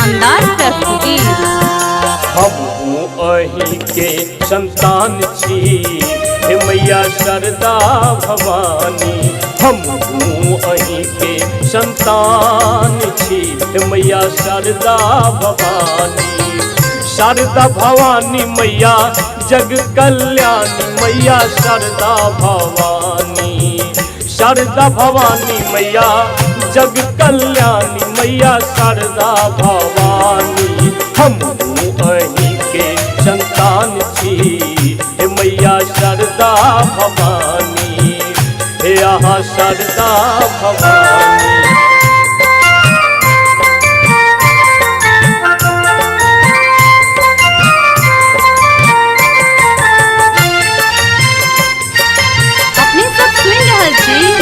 शानदार प्रस्तुति। हमहू अही के संतान छी हे मैया शारदा भवानी। हमहू अही के संतान छी हे मैया शारदा भवानी। शारदा भवानी मैया जग कल्याणी मैया शारदा भवानी। शारदा भवानी मैया जग कल्याणी मैया शारदा भवानी। हमहू अही के संतान छी हे मैया शारदा भवानी। हे आहा शारदा भवानी।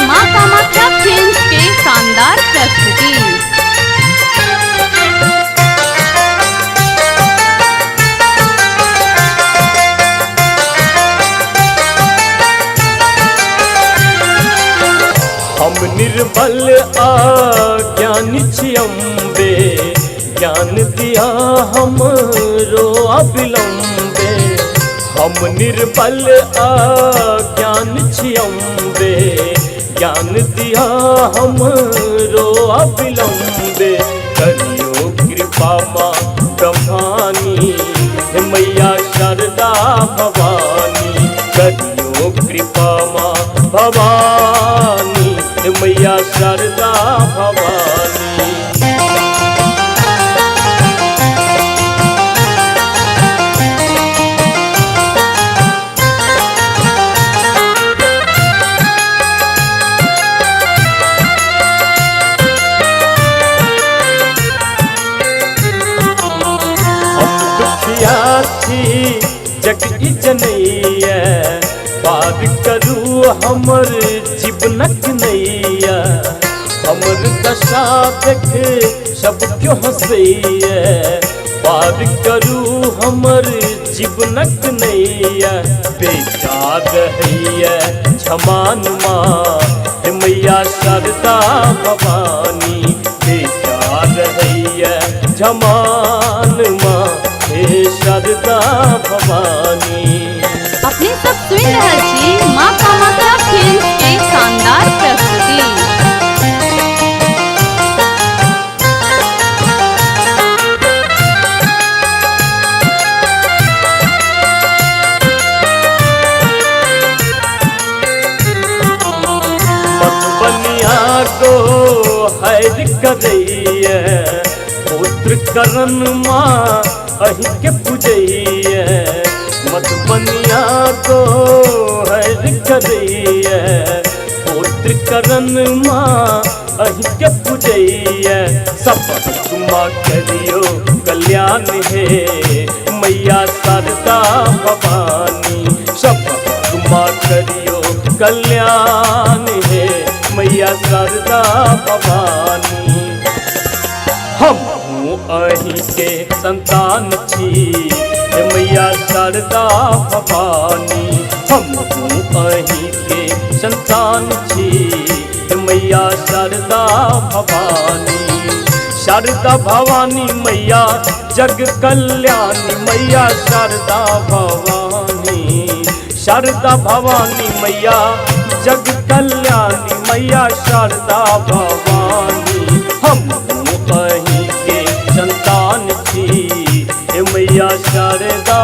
माँ कामाख्या फिल्म्स के शानदार प्रस्तुति। हम निर्बल अज्ञानी छी अम्बे। ज्ञान दिया हमरो अविलंबे। हम निर्बल अज्ञान छी अम्बे। ज्ञान दिया हमरो अविलंबे। करियो कृपा माँ ब्रह्मानी हे मैया शारदा भवानी। करियो कृपा माँ भवानी हे मैया शारदा भवानी। जग की जनैया पार करू हमर जीवनक नैया। हमर दशा देख सब क्यों हंसैया। पार करू हमर जीवनक नैया। बेकार रहैया क्षमान माँ हे मैया शारदा भवानी। बेकार रहैया क्षमान माँ हे शारदा भवानी। अपने सब सुन रहे छी माँ कामाख्या फिल्म्स के शानदार प्रस्तुति। मधुबनिया को हैर करैया। पुत्र करण माँ अही के पूजैया। मधुबनिया को हैर करैया। पुत्र करण माँ अही के पूजैया। सब तुमा करियो कल्याण हे मैया शारदा भवानी। सब तुमा करियो कल्याण हे मैया शारदा भवानी। हमहू अही के संतान छी हे मैया शारदा भवानी। हमहू अही के संतान छी हे मैया शारदा भवानी। शारदा भवानी मैया जग कल्याणी मैया शारदा भवानी। शारदा भवानी मैया जग कल्याणी मैया शारदा भवानी। हमहू अही के संतान छी हे मैया शारदा